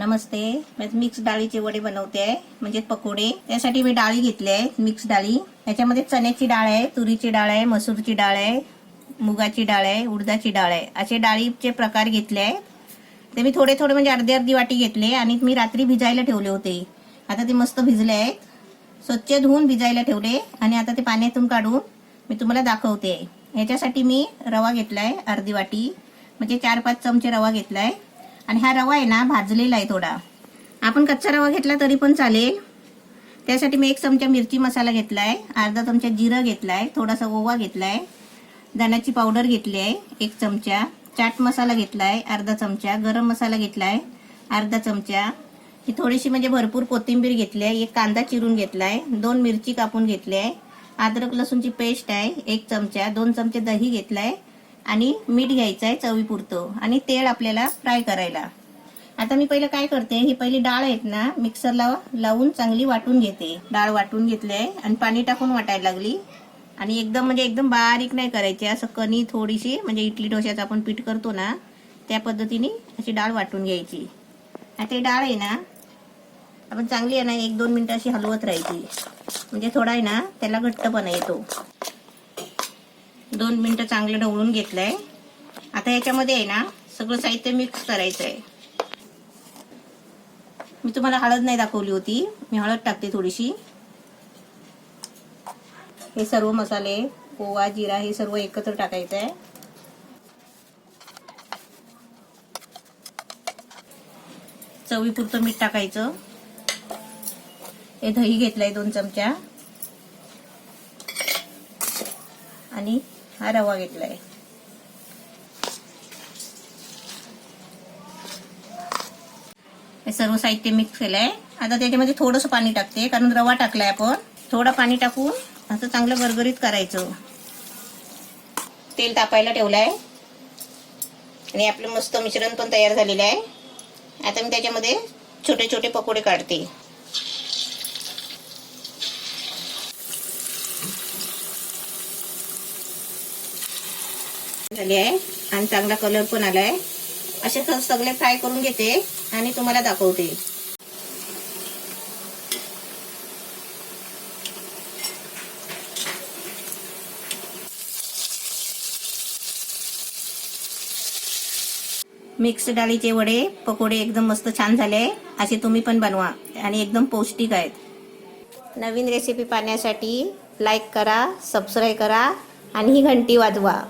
नमस्ते. मी mix डाळीचे वडे बनवते आहे, म्हणजे पकोडे. त्यासाठी मी डाळी घेतल्या आहेत, मिक्स डाळी. याच्यामध्ये चण्याची डाळ आहे, तुरीची डाळ आहे, मसूरची डाळ आहे, मुगाची डाळ आहे, उडदाची डाळ आहे. असे डाळीचे प्रकार घेतले आहेत. ते मी थोडे थोडे म्हणजे अर्धी अर्धी वाटी घेतले आणि मी रात्री भिजायला ठेवले होते. आता ते मस्त भिजले आहेत. स्वच्छ धुवून भिजायला ठेवले आणि आता ते पाण्यातून काढून मी तुम्हाला दाखवते. याच्यासाठी मी रवा घेतलाय अर्धी वाटी, म्हणजे 4-5 चमचे रवा घेतलाय. आणि हा रवा आहे ना भाजलेला आहे थोडा. आपण कच्चा रवा घेतला तरी पण चालेल. त्यासाठी मी 1 चमचा मिरची मसाला घेतलाय, अर्धा चमचा जिरं घेतलाय, थोडासा ओवा घेतलाय, धण्याची पावडर घेतली आहे 1 चमचा, चाट मसाला घेतलाय अर्धा चमचा, गरम मसाला घेतलाय अर्धा चमचा, ही थोडीशी म्हणजे भरपूर कोथिंबीर घेतली आहे, 1 कांदा चिरून घेतलाय, 2 मिरची कापून घेतली आहे, अद्रक लसूणची पेस्ट आहे 1 चमचा, 2 चमचे दही घेतलाय आणि मीठ घ्यायचं आहे चवीपुरतं आणि तेल आपल्याला फ्राय करायला. आता मी पहिलं काय करते, ही पहिली डाळ आहेत ना मिक्सरला लावून चांगली वाटून घेते. डाळ वाटून घेतली आहे आणि पाणी टाकून वाटायला लागली. आणि एकदम बारीक नाही करायची, असं कणी थोडीशी म्हणजे इडली डोश्याचं आपण पीठ करतो ना त्या पद्धतीने अशी डाळ वाटून घ्यायची. आता ही डाळ आहे ना आपण चांगली आहे ना 1-2 मिनिटं अशी हलवत राहायची, म्हणजे थोडा आहे ना त्याला घट्टपणा येतो. 2 मिनिटं चांगलं ढवळून घेतलंय. आता याच्यामध्ये आहे ना सगळं साहित्य मिक्स करायचं आहे. मी तुम्हाला हळद नाही दाखवली होती, मी हळद टाकते थोडीशी. हे सर्व मसाले ओवा जिरा हे सर्व एकत्र टाकायचं आहे. चवीपुरतं मीठ टाकायचं. हे दही घेतलंय 2 चमचा आणि हा रवा घेतलाय. हे सर्व साहित्य मिक्स केलंय. आता त्याच्यामध्ये थोडंसं पाणी टाकते, कारण रवा टाकलाय आपण. थोडं पाणी टाकून असं चांगलं गरगरीत करायचं. तेल तापायला ठेवलंय आणि आपलं मस्त मिश्रण पण तयार झालेलं आहे. आता मी त्याच्यामध्ये छोटे छोटे पकोडे काढते. झाले आहे आणि चांगला कलर पण आलाय. असे सगळे फ्राय करून घेते आणि तुम्हाला दाखवते. मिक्स डाळीचे वडे पकोडे एकदम मस्त छान झाले. असे तुम्ही पण बनवा आणि एकदम पौष्टिक आहेत. नवीन रेसिपी पाहण्यासाठी लाईक करा, सबस्क्राईब करा आणि ही घंटी वाजवा.